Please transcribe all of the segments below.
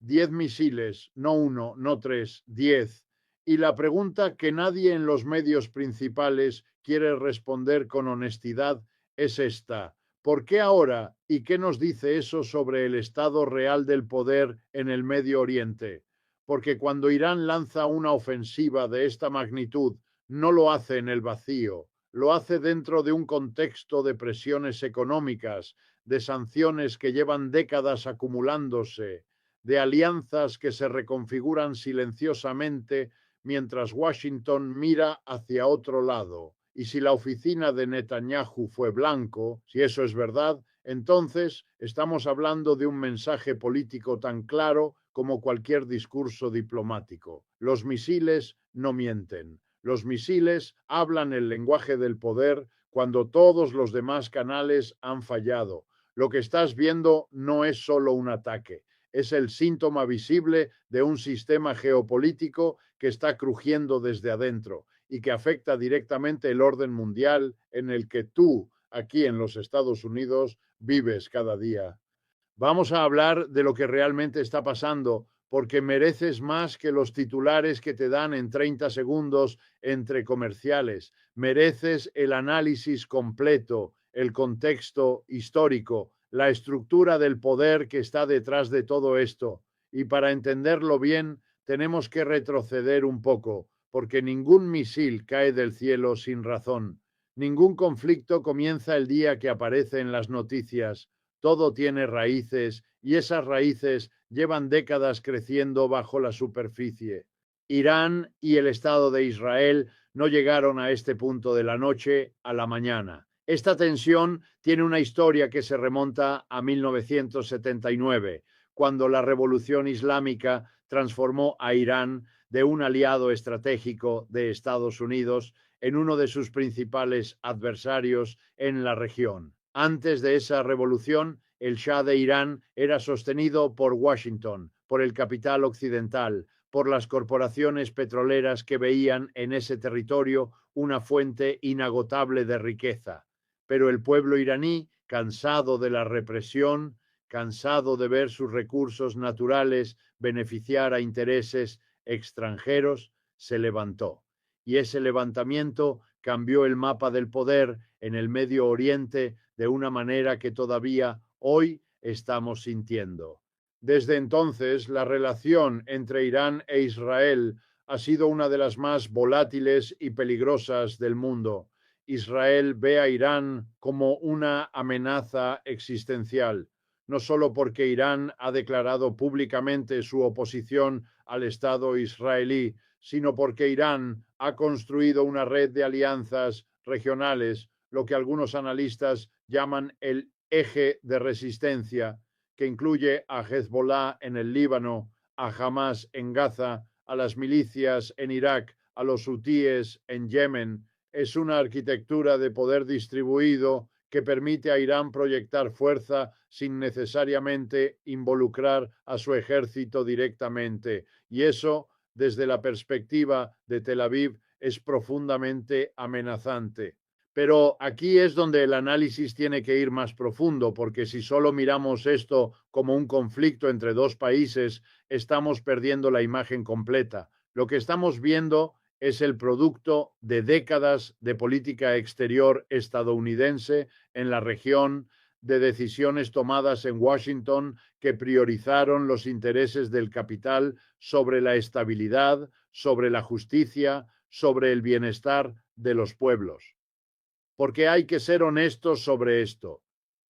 10 misiles, no uno, no tres, 10. Y la pregunta que nadie en los medios principales quiere responder con honestidad es esta: ¿por qué ahora? ¿Y qué nos dice eso sobre el estado real del poder en el Medio Oriente? Porque cuando Irán lanza una ofensiva de esta magnitud, no lo hace en el vacío, lo hace dentro de un contexto de presiones económicas, de sanciones que llevan décadas acumulándose, de alianzas que se reconfiguran silenciosamente mientras Washington mira hacia otro lado. Y si la oficina de Netanyahu fue blanco, si eso es verdad, entonces estamos hablando de un mensaje político tan claro como cualquier discurso diplomático. Los misiles no mienten. Los misiles hablan el lenguaje del poder cuando todos los demás canales han fallado. Lo que estás viendo no es solo un ataque, es el síntoma visible de un sistema geopolítico que está crujiendo desde adentro y que afecta directamente el orden mundial en el que tú, aquí en los Estados Unidos, vives cada día. Vamos a hablar de lo que realmente está pasando, porque mereces más que los titulares que te dan en 30 segundos entre comerciales. Mereces el análisis completo, el contexto histórico, la estructura del poder que está detrás de todo esto. Y para entenderlo bien, tenemos que retroceder un poco, porque ningún misil cae del cielo sin razón. Ningún conflicto comienza el día que aparece en las noticias. Todo tiene raíces y esas raíces llevan décadas creciendo bajo la superficie. Irán y el Estado de Israel no llegaron a este punto de la noche a la mañana. Esta tensión tiene una historia que se remonta a 1979, cuando la revolución islámica transformó a Irán de un aliado estratégico de Estados Unidos en uno de sus principales adversarios en la región. Antes de esa revolución, el Shah de Irán era sostenido por Washington, por el capital occidental, por las corporaciones petroleras que veían en ese territorio una fuente inagotable de riqueza. Pero el pueblo iraní, cansado de la represión, cansado de ver sus recursos naturales beneficiar a intereses extranjeros, se levantó. Y ese levantamiento cambió el mapa del poder en el Medio Oriente de una manera que todavía hoy estamos sintiendo. Desde entonces, la relación entre Irán e Israel ha sido una de las más volátiles y peligrosas del mundo. Israel ve a Irán como una amenaza existencial, no solo porque Irán ha declarado públicamente su oposición al Estado israelí, sino porque Irán ha construido una red de alianzas regionales, lo que algunos analistas llaman el eje de resistencia, que incluye a Hezbollah en el Líbano, a Hamas en Gaza, a las milicias en Irak, a los hutíes en Yemen. Es una arquitectura de poder distribuido que permite a Irán proyectar fuerza sin necesariamente involucrar a su ejército directamente. Y eso, desde la perspectiva de Tel Aviv, es profundamente amenazante. Pero aquí es donde el análisis tiene que ir más profundo, porque si solo miramos esto como un conflicto entre dos países, estamos perdiendo la imagen completa. Lo que estamos viendo es el producto de décadas de política exterior estadounidense en la región, de decisiones tomadas en Washington que priorizaron los intereses del capital sobre la estabilidad, sobre la justicia, sobre el bienestar de los pueblos. Porque hay que ser honestos sobre esto.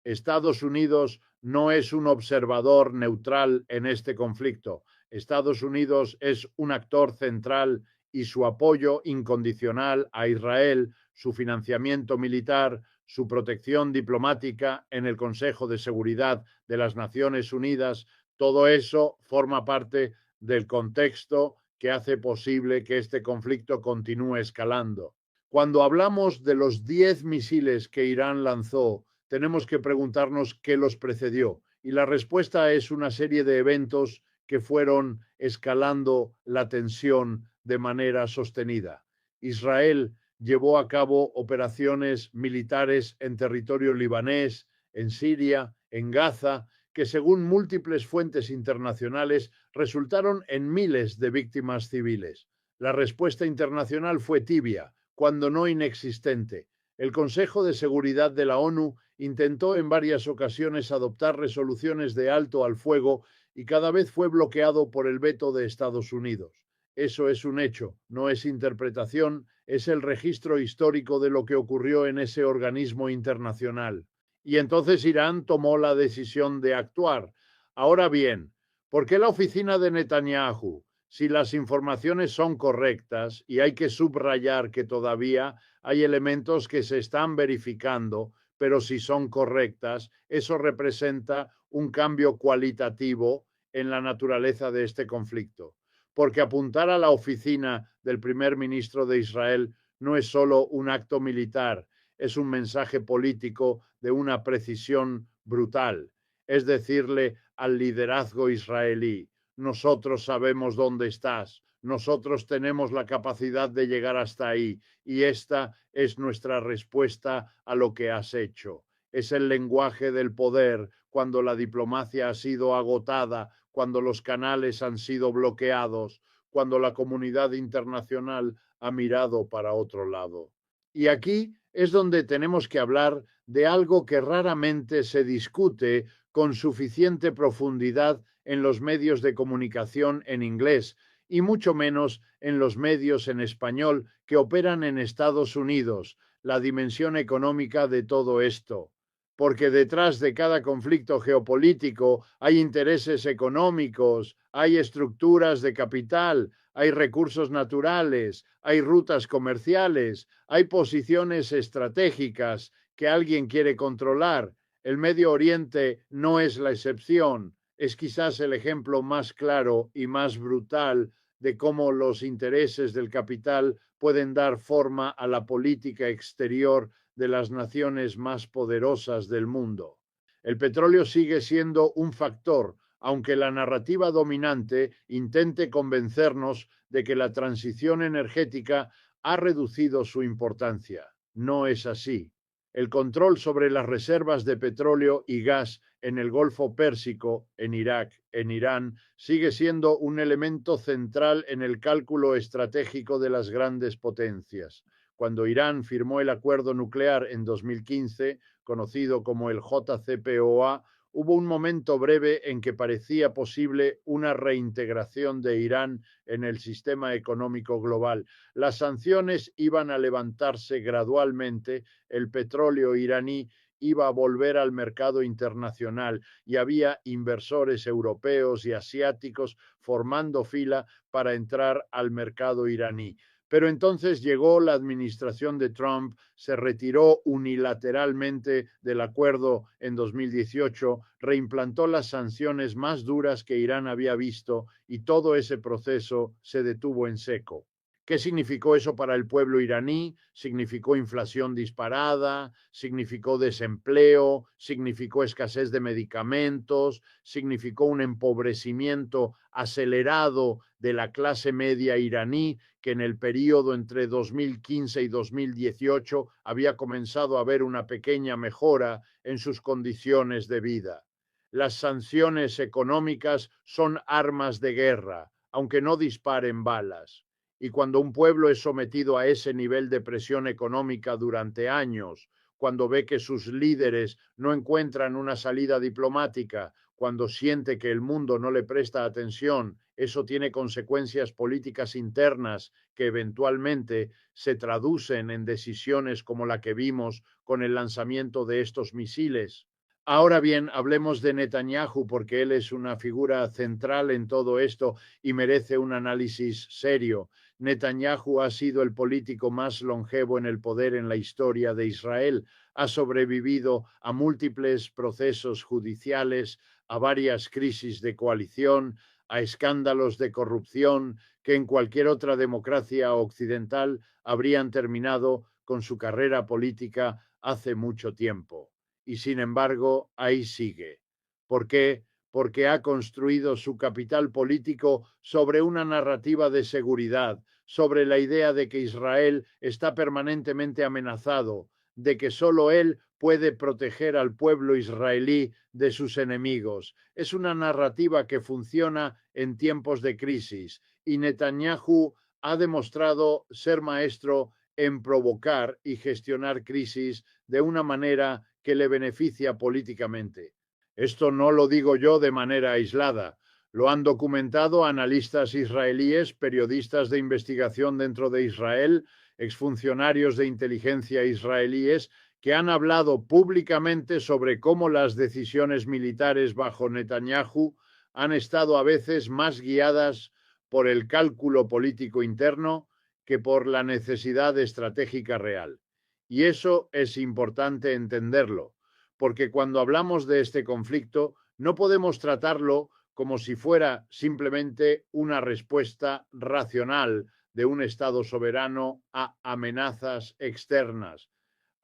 Estados Unidos no es un observador neutral en este conflicto. Estados Unidos es un actor central y su apoyo incondicional a Israel, su financiamiento militar, su protección diplomática en el Consejo de Seguridad de las Naciones Unidas, todo eso forma parte del contexto que hace posible que este conflicto continúe escalando. Cuando hablamos de los 10 misiles que Irán lanzó, tenemos que preguntarnos qué los precedió. Y la respuesta es una serie de eventos que fueron escalando la tensión de manera sostenida. Israel llevó a cabo operaciones militares en territorio libanés, en Siria, en Gaza, que según múltiples fuentes internacionales resultaron en miles de víctimas civiles. La respuesta internacional fue tibia, cuando no inexistente. El Consejo de Seguridad de la ONU intentó en varias ocasiones adoptar resoluciones de alto al fuego y cada vez fue bloqueado por el veto de Estados Unidos. Eso es un hecho, no es interpretación, es el registro histórico de lo que ocurrió en ese organismo internacional. Y entonces Irán tomó la decisión de actuar. Ahora bien, ¿por qué la oficina de Netanyahu? Si las informaciones son correctas, y hay que subrayar que todavía hay elementos que se están verificando, pero si son correctas, eso representa un cambio cualitativo en la naturaleza de este conflicto. Porque apuntar a la oficina del primer ministro de Israel no es solo un acto militar, es un mensaje político de una precisión brutal. Es decirle al liderazgo israelí: nosotros sabemos dónde estás, nosotros tenemos la capacidad de llegar hasta ahí y esta es nuestra respuesta a lo que has hecho. Es el lenguaje del poder cuando la diplomacia ha sido agotada, cuando los canales han sido bloqueados, cuando la comunidad internacional ha mirado para otro lado. Y aquí es donde tenemos que hablar de algo que raramente se discute con suficiente profundidad en los medios de comunicación en inglés y mucho menos en los medios en español que operan en Estados Unidos, la dimensión económica de todo esto. Porque detrás de cada conflicto geopolítico hay intereses económicos, hay estructuras de capital, hay recursos naturales, hay rutas comerciales, hay posiciones estratégicas que alguien quiere controlar. El Medio Oriente no es la excepción, es quizás el ejemplo más claro y más brutal de cómo los intereses del capital pueden dar forma a la política exterior de las naciones más poderosas del mundo. El petróleo sigue siendo un factor, aunque la narrativa dominante intente convencernos de que la transición energética ha reducido su importancia. No es así. El control sobre las reservas de petróleo y gas en el Golfo Pérsico, en Irak, en Irán, sigue siendo un elemento central en el cálculo estratégico de las grandes potencias. Cuando Irán firmó el acuerdo nuclear en 2015, conocido como el JCPOA, hubo un momento breve en que parecía posible una reintegración de Irán en el sistema económico global. Las sanciones iban a levantarse gradualmente, el petróleo iraní iba a volver al mercado internacional y había inversores europeos y asiáticos formando fila para entrar al mercado iraní. Pero entonces llegó la administración de Trump, se retiró unilateralmente del acuerdo en 2018, reimplantó las sanciones más duras que Irán había visto y todo ese proceso se detuvo en seco. ¿Qué significó eso para el pueblo iraní? Significó inflación disparada, significó desempleo, significó escasez de medicamentos, significó un empobrecimiento acelerado de la clase media iraní, que en el periodo entre 2015 y 2018 había comenzado a ver una pequeña mejora en sus condiciones de vida. Las sanciones económicas son armas de guerra, aunque no disparen balas. Y cuando un pueblo es sometido a ese nivel de presión económica durante años, cuando ve que sus líderes no encuentran una salida diplomática, cuando siente que el mundo no le presta atención, eso tiene consecuencias políticas internas que eventualmente se traducen en decisiones como la que vimos con el lanzamiento de estos misiles. Ahora bien, hablemos de Netanyahu porque él es una figura central en todo esto y merece un análisis serio. Netanyahu ha sido el político más longevo en el poder en la historia de Israel. Ha sobrevivido a múltiples procesos judiciales, a varias crisis de coalición, a escándalos de corrupción que en cualquier otra democracia occidental habrían terminado con su carrera política hace mucho tiempo. Y sin embargo, ahí sigue. ¿Por qué? Porque ha construido su capital político sobre una narrativa de seguridad, sobre la idea de que Israel está permanentemente amenazado, de que solo él puede proteger al pueblo israelí de sus enemigos. Es una narrativa que funciona en tiempos de crisis y Netanyahu ha demostrado ser maestro en provocar y gestionar crisis de una manera que le beneficia políticamente. Esto no lo digo yo de manera aislada. Lo han documentado analistas israelíes, periodistas de investigación dentro de Israel, exfuncionarios de inteligencia israelíes que han hablado públicamente sobre cómo las decisiones militares bajo Netanyahu han estado a veces más guiadas por el cálculo político interno que por la necesidad estratégica real. Y eso es importante entenderlo, porque cuando hablamos de este conflicto no podemos tratarlo como si fuera simplemente una respuesta racional de un Estado soberano a amenazas externas.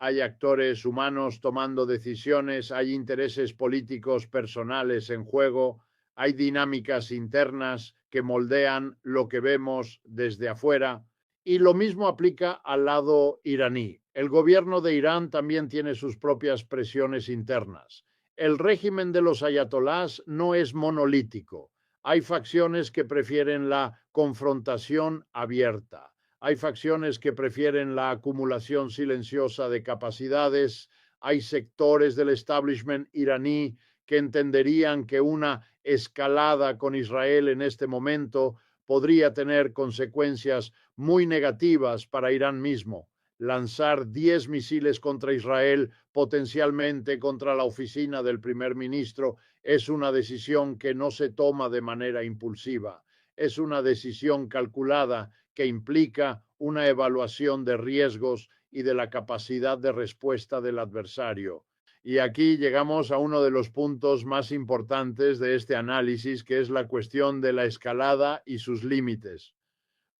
Hay actores humanos tomando decisiones, hay intereses políticos personales en juego, hay dinámicas internas que moldean lo que vemos desde afuera. Y lo mismo aplica al lado iraní. El gobierno de Irán también tiene sus propias presiones internas. El régimen de los ayatolás no es monolítico. Hay facciones que prefieren la confrontación abierta. Hay facciones que prefieren la acumulación silenciosa de capacidades. Hay sectores del establishment iraní que entenderían que una escalada con Israel en este momento podría tener consecuencias muy negativas para Irán mismo. Lanzar 10 misiles contra Israel, potencialmente contra la oficina del primer ministro, es una decisión que no se toma de manera impulsiva. Es una decisión calculada que implica una evaluación de riesgos y de la capacidad de respuesta del adversario. Y aquí llegamos a uno de los puntos más importantes de este análisis, que es la cuestión de la escalada y sus límites.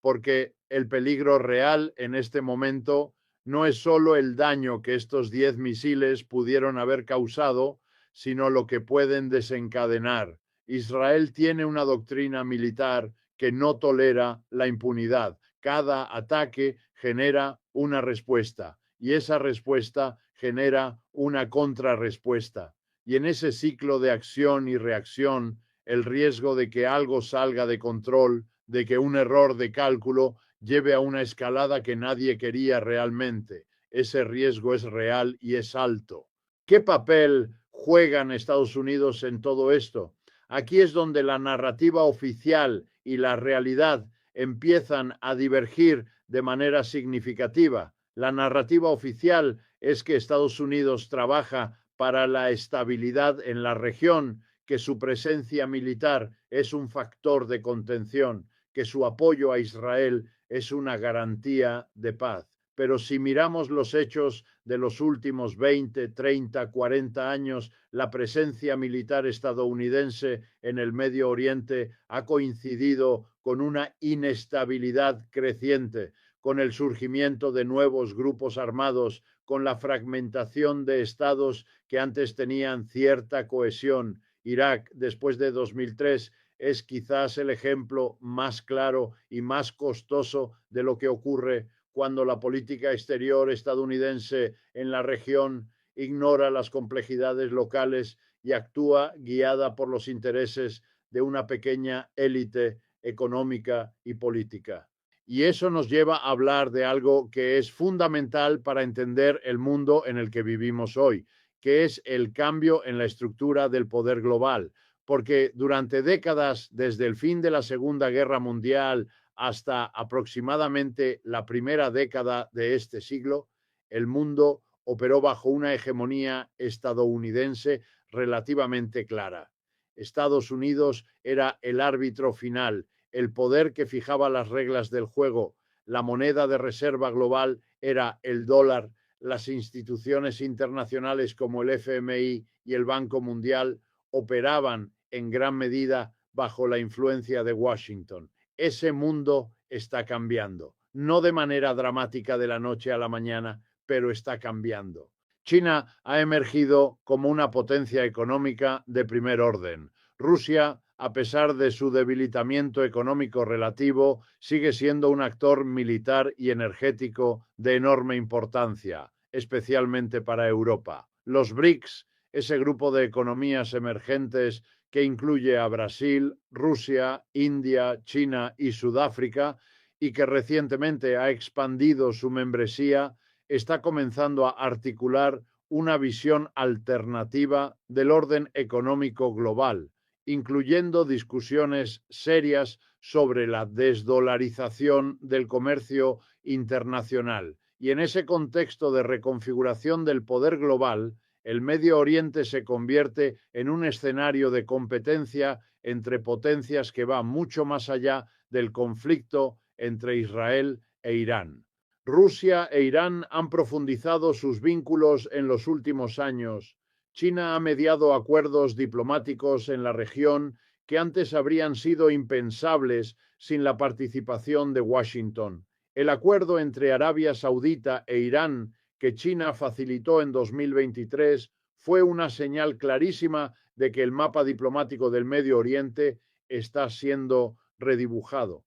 Porque el peligro real en este momento no es solo el daño que estos 10 misiles pudieron haber causado, sino lo que pueden desencadenar. Israel tiene una doctrina militar que no tolera la impunidad. Cada ataque genera una respuesta y esa respuesta genera una contrarrespuesta. Y en ese ciclo de acción y reacción, el riesgo de que algo salga de control, de que un error de cálculo lleve a una escalada que nadie quería realmente. Ese riesgo es real y es alto. ¿Qué papel juegan Estados Unidos en todo esto? Aquí es donde la narrativa oficial y la realidad empiezan a divergir de manera significativa. La narrativa oficial es que Estados Unidos trabaja para la estabilidad en la región, que su presencia militar es un factor de contención, que su apoyo a Israel es una garantía de paz. Pero si miramos los hechos de los últimos 20, 30, 40 años, la presencia militar estadounidense en el Medio Oriente ha coincidido con una inestabilidad creciente, con el surgimiento de nuevos grupos armados, con la fragmentación de estados que antes tenían cierta cohesión. Irak, después de 2003, es quizás el ejemplo más claro y más costoso de lo que ocurre cuando la política exterior estadounidense en la región ignora las complejidades locales y actúa guiada por los intereses de una pequeña élite económica y política. Y eso nos lleva a hablar de algo que es fundamental para entender el mundo en el que vivimos hoy, que es el cambio en la estructura del poder global. Porque durante décadas, desde el fin de la Segunda Guerra Mundial hasta aproximadamente la primera década de este siglo, el mundo operó bajo una hegemonía estadounidense relativamente clara. Estados Unidos era el árbitro final, el poder que fijaba las reglas del juego. La moneda de reserva global era el dólar. Las instituciones internacionales como el FMI y el Banco Mundial operaban en gran medida bajo la influencia de Washington. Ese mundo está cambiando, no de manera dramática de la noche a la mañana, pero está cambiando. China ha emergido como una potencia económica de primer orden. Rusia, a pesar de su debilitamiento económico relativo, sigue siendo un actor militar y energético de enorme importancia, especialmente para Europa. los BRICS, ese grupo de economías emergentes que incluye a Brasil, Rusia, India, China y Sudáfrica, y que recientemente ha expandido su membresía, está comenzando a articular una visión alternativa del orden económico global, incluyendo discusiones serias sobre la desdolarización del comercio internacional. Y en ese contexto de reconfiguración del poder global, el Medio Oriente se convierte en un escenario de competencia entre potencias que va mucho más allá del conflicto entre Israel e Irán. Rusia e Irán han profundizado sus vínculos en los últimos años. China ha mediado acuerdos diplomáticos en la región que antes habrían sido impensables sin la participación de Washington. El acuerdo entre Arabia Saudita e Irán que China facilitó en 2023 fue una señal clarísima de que el mapa diplomático del Medio Oriente está siendo redibujado.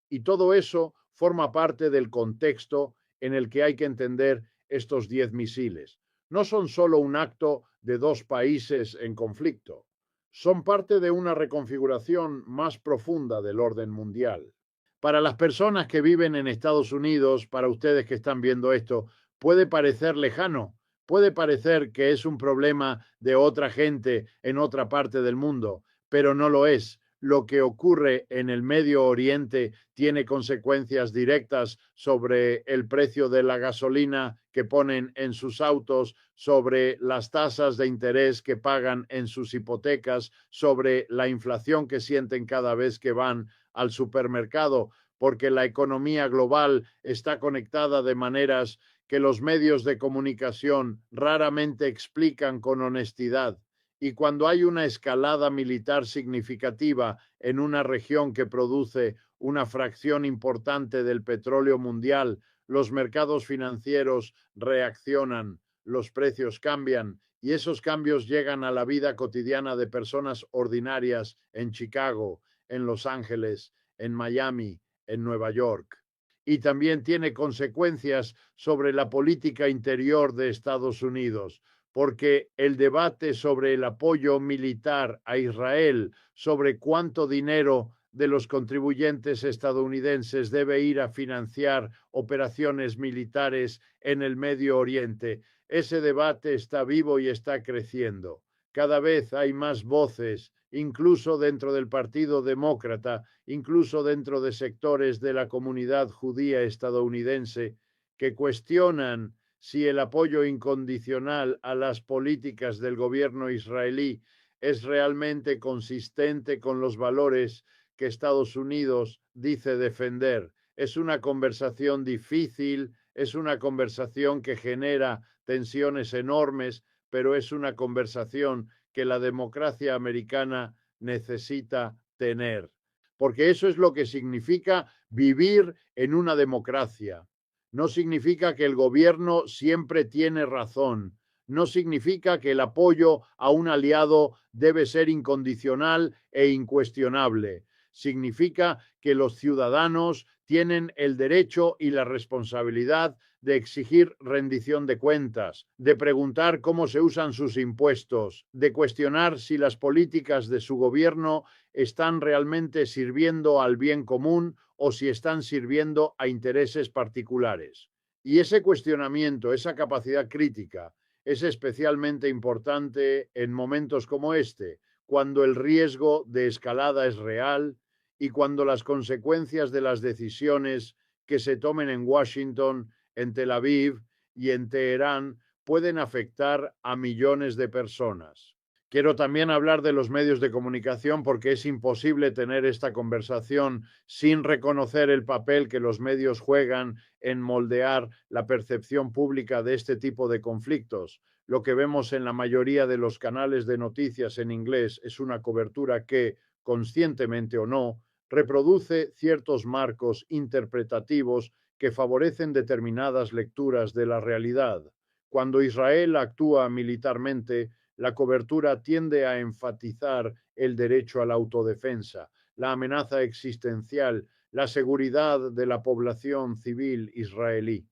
Y todo eso forma parte del contexto en el que hay que entender estos 10 misiles. No son solo un acto de dos países en conflicto, son parte de una reconfiguración más profunda del orden mundial. Para las personas que viven en Estados Unidos, para ustedes que están viendo esto, puede parecer lejano, puede parecer que es un problema de otra gente en otra parte del mundo, pero no lo es. Lo que ocurre en el Medio Oriente tiene consecuencias directas sobre el precio de la gasolina que ponen en sus autos, sobre las tasas de interés que pagan en sus hipotecas, sobre la inflación que sienten cada vez que van al supermercado, porque la economía global está conectada de maneras que los medios de comunicación raramente explican con honestidad. Y cuando hay una escalada militar significativa en una región que produce una fracción importante del petróleo mundial, los mercados financieros reaccionan, los precios cambian y esos cambios llegan a la vida cotidiana de personas ordinarias en Chicago, en Los Ángeles, en Miami, en Nueva York. Y también tiene consecuencias sobre la política interior de Estados Unidos, porque el debate sobre el apoyo militar a Israel, sobre cuánto dinero de los contribuyentes estadounidenses debe ir a financiar operaciones militares en el Medio Oriente, ese debate está vivo y está creciendo. Cada vez hay más voces, incluso dentro del Partido Demócrata, incluso dentro de sectores de la comunidad judía estadounidense, que cuestionan si el apoyo incondicional a las políticas del gobierno israelí es realmente consistente con los valores que Estados Unidos dice defender. Es una conversación difícil, es una conversación que genera tensiones enormes, pero es una conversación que la democracia americana necesita tener. Porque eso es lo que significa vivir en una democracia. No significa que el gobierno siempre tiene razón. No significa que el apoyo a un aliado debe ser incondicional e incuestionable. Significa que los ciudadanos tienen el derecho y la responsabilidad de exigir rendición de cuentas, de preguntar cómo se usan sus impuestos, de cuestionar si las políticas de su gobierno están realmente sirviendo al bien común o si están sirviendo a intereses particulares. Y ese cuestionamiento, esa capacidad crítica, es especialmente importante en momentos como este, cuando el riesgo de escalada es real y cuando las consecuencias de las decisiones que se tomen en Washington, en Tel Aviv y en Teherán pueden afectar a millones de personas. Quiero también hablar de los medios de comunicación porque es imposible tener esta conversación sin reconocer el papel que los medios juegan en moldear la percepción pública de este tipo de conflictos. Lo que vemos en la mayoría de los canales de noticias en inglés es una cobertura que, conscientemente o no, reproduce ciertos marcos interpretativos que favorecen determinadas lecturas de la realidad. Cuando Israel actúa militarmente, la cobertura tiende a enfatizar el derecho a la autodefensa, la amenaza existencial, la seguridad de la población civil israelí.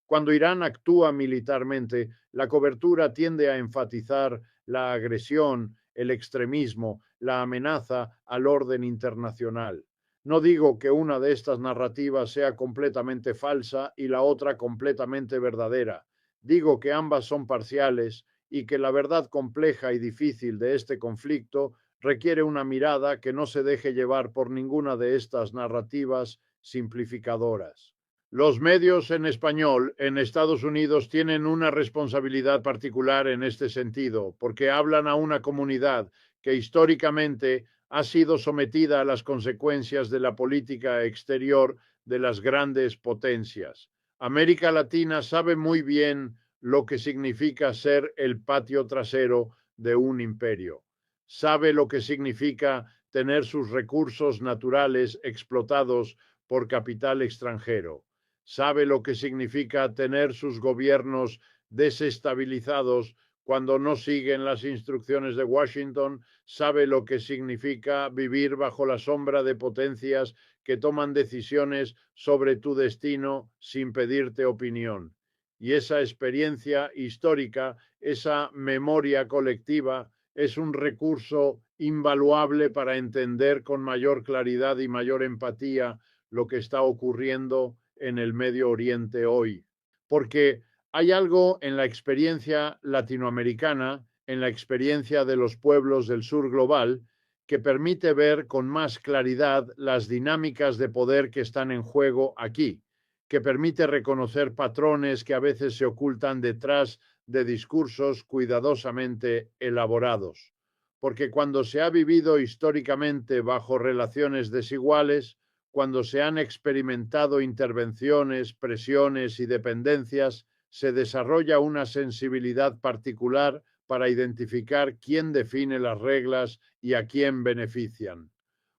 Cuando Irán actúa militarmente, la cobertura tiende a enfatizar la agresión, el extremismo, la amenaza al orden internacional. No digo que una de estas narrativas sea completamente falsa y la otra completamente verdadera. Digo que ambas son parciales y que la verdad compleja y difícil de este conflicto requiere una mirada que no se deje llevar por ninguna de estas narrativas simplificadoras. Los medios en español en Estados Unidos tienen una responsabilidad particular en este sentido, porque hablan a una comunidad que históricamente ha sido sometida a las consecuencias de la política exterior de las grandes potencias. América Latina sabe muy bien lo que significa ser el patio trasero de un imperio. Sabe lo que significa tener sus recursos naturales explotados por capital extranjero. Sabe lo que significa tener sus gobiernos desestabilizados cuando no siguen las instrucciones de Washington, sabe lo que significa vivir bajo la sombra de potencias que toman decisiones sobre tu destino sin pedirte opinión. Y esa experiencia histórica, esa memoria colectiva, es un recurso invaluable para entender con mayor claridad y mayor empatía lo que está ocurriendo en el Medio Oriente hoy. Porque hay algo en la experiencia latinoamericana, en la experiencia de los pueblos del sur global, que permite ver con más claridad las dinámicas de poder que están en juego aquí, que permite reconocer patrones que a veces se ocultan detrás de discursos cuidadosamente elaborados. Porque cuando se ha vivido históricamente bajo relaciones desiguales, cuando se han experimentado intervenciones, presiones y dependencias, se desarrolla una sensibilidad particular para identificar quién define las reglas y a quién benefician.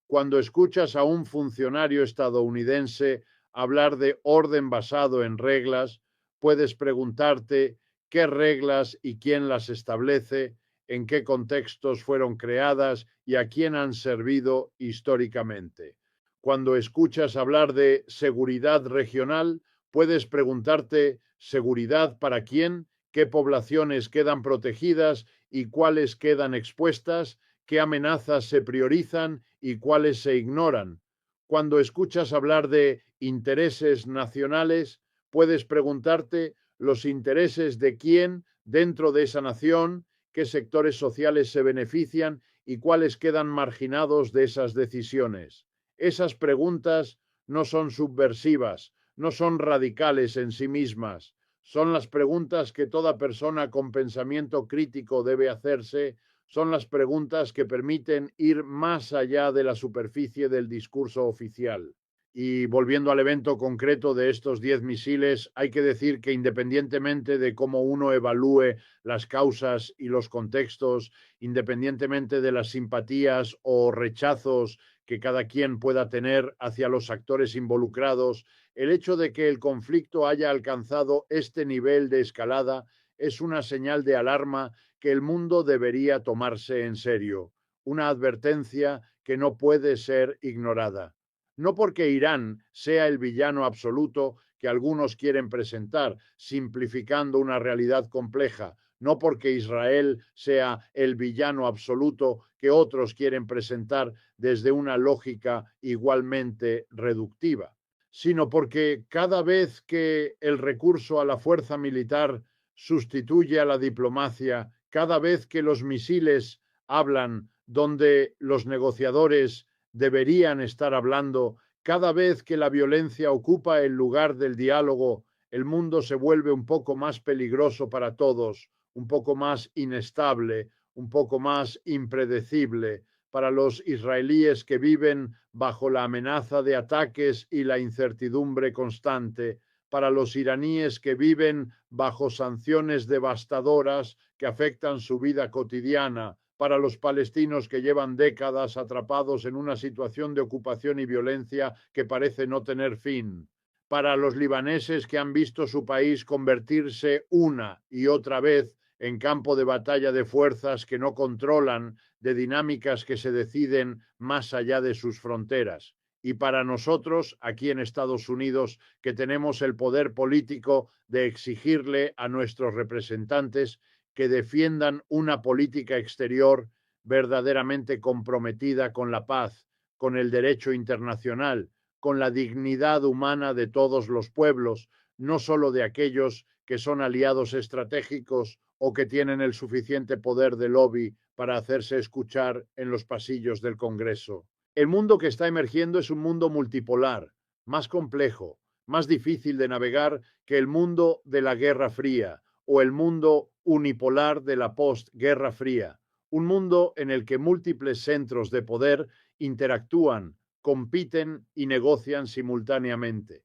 Cuando escuchas a un funcionario estadounidense hablar de orden basado en reglas, puedes preguntarte qué reglas y quién las establece, en qué contextos fueron creadas y a quién han servido históricamente. Cuando escuchas hablar de seguridad regional, puedes preguntarte seguridad para quién, qué poblaciones quedan protegidas y cuáles quedan expuestas, qué amenazas se priorizan y cuáles se ignoran. Cuando escuchas hablar de intereses nacionales, puedes preguntarte los intereses de quién dentro de esa nación, qué sectores sociales se benefician y cuáles quedan marginados de esas decisiones. Esas preguntas no son subversivas, no son radicales en sí mismas, son las preguntas que toda persona con pensamiento crítico debe hacerse, son las preguntas que permiten ir más allá de la superficie del discurso oficial. Y volviendo al evento concreto de estos 10 misiles, hay que decir que independientemente de cómo uno evalúe las causas y los contextos, independientemente de las simpatías o rechazos que cada quien pueda tener hacia los actores involucrados, el hecho de que el conflicto haya alcanzado este nivel de escalada es una señal de alarma que el mundo debería tomarse en serio, una advertencia que no puede ser ignorada. No porque Irán sea el villano absoluto que algunos quieren presentar, simplificando una realidad compleja, no porque Israel sea el villano absoluto que otros quieren presentar desde una lógica igualmente reductiva, sino porque cada vez que el recurso a la fuerza militar sustituye a la diplomacia, cada vez que los misiles hablan donde los negociadores deberían estar hablando, cada vez que la violencia ocupa el lugar del diálogo, el mundo se vuelve un poco más peligroso para todos, un poco más inestable, un poco más impredecible para los israelíes que viven bajo la amenaza de ataques y la incertidumbre constante, para los iraníes que viven bajo sanciones devastadoras que afectan su vida cotidiana, para los palestinos que llevan décadas atrapados en una situación de ocupación y violencia que parece no tener fin, para los libaneses que han visto su país convertirse una y otra vez en campo de batalla de fuerzas que no controlan, de dinámicas que se deciden más allá de sus fronteras. Y para nosotros, aquí en Estados Unidos, que tenemos el poder político de exigirle a nuestros representantes que defiendan una política exterior verdaderamente comprometida con la paz, con el derecho internacional, con la dignidad humana de todos los pueblos, no solo de aquellos que son aliados estratégicos o que tienen el suficiente poder de lobby para hacerse escuchar en los pasillos del Congreso. El mundo que está emergiendo es un mundo multipolar, más complejo, más difícil de navegar que el mundo de la Guerra Fría o el mundo unipolar de la postguerra fría, un mundo en el que múltiples centros de poder interactúan, compiten y negocian simultáneamente.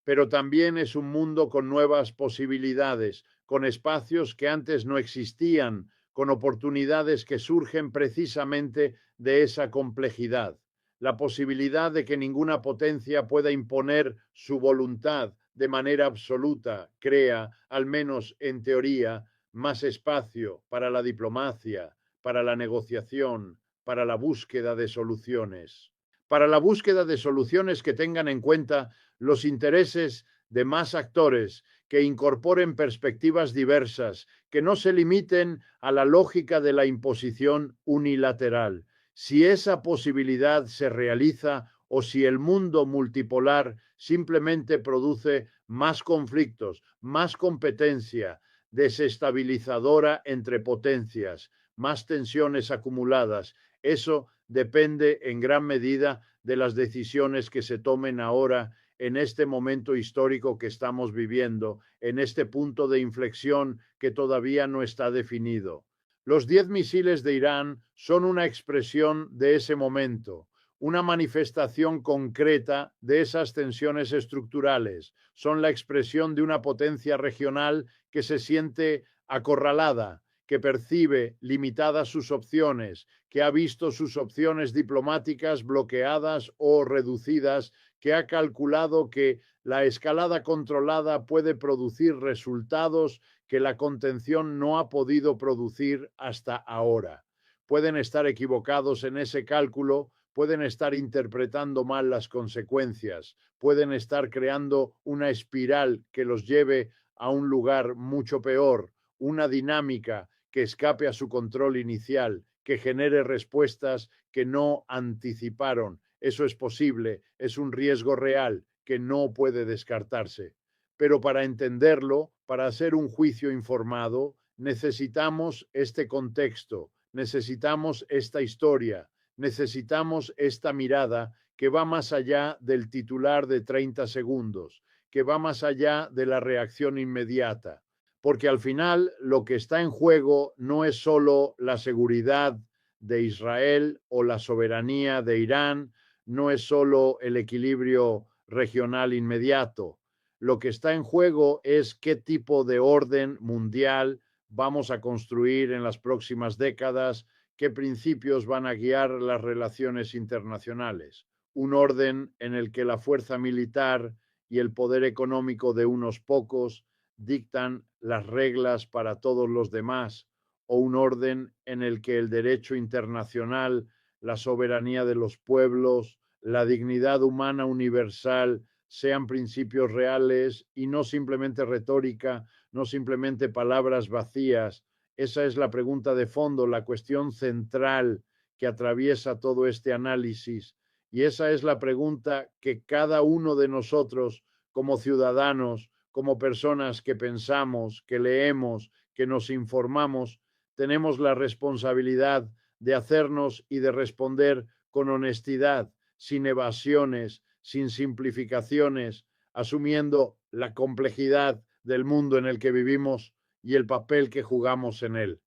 Pero también es un mundo con nuevas posibilidades, con espacios que antes no existían, con oportunidades que surgen precisamente de esa complejidad. La posibilidad de que ninguna potencia pueda imponer su voluntad de manera absoluta crea, al menos en teoría, más espacio para la diplomacia, para la negociación, para la búsqueda de soluciones. Para la búsqueda de soluciones que tengan en cuenta los intereses de más actores, que incorporen perspectivas diversas, que no se limiten a la lógica de la imposición unilateral. Si esa posibilidad se realiza o si el mundo multipolar simplemente produce más conflictos, más competencia desestabilizadora entre potencias, más tensiones acumuladas, eso depende en gran medida de las decisiones que se tomen ahora en este momento histórico que estamos viviendo, en este punto de inflexión que todavía no está definido. Los 10 misiles de Irán son una expresión de ese momento, una manifestación concreta de esas tensiones estructurales. Son la expresión de una potencia regional que se siente acorralada, que percibe limitadas sus opciones, que ha visto sus opciones diplomáticas bloqueadas o reducidas, que ha calculado que la escalada controlada puede producir resultados que la contención no ha podido producir hasta ahora. Pueden estar equivocados en ese cálculo, pueden estar interpretando mal las consecuencias, pueden estar creando una espiral que los lleve a un lugar mucho peor, una dinámica que escape a su control inicial, que genere respuestas que no anticiparon. Eso es posible, es un riesgo real que no puede descartarse. Pero para entenderlo, para hacer un juicio informado, necesitamos este contexto, necesitamos esta historia, necesitamos esta mirada que va más allá del titular de 30 segundos, que va más allá de la reacción inmediata. Porque al final lo que está en juego no es solo la seguridad de Israel o la soberanía de Irán, no es solo el equilibrio regional inmediato. Lo que está en juego es qué tipo de orden mundial vamos a construir en las próximas décadas, qué principios van a guiar las relaciones internacionales. Un orden en el que la fuerza militar y el poder económico de unos pocos dictan las reglas para todos los demás, o un orden en el que el derecho internacional, la soberanía de los pueblos, la dignidad humana universal sean principios reales y no simplemente retórica, no simplemente palabras vacías. Esa es la pregunta de fondo, la cuestión central que atraviesa todo este análisis. Y esa es la pregunta que cada uno de nosotros, como ciudadanos, como personas que pensamos, que leemos, que nos informamos, tenemos la responsabilidad de hacernos y de responder con honestidad, sin evasiones, sin simplificaciones, asumiendo la complejidad del mundo en el que vivimos y el papel que jugamos en él.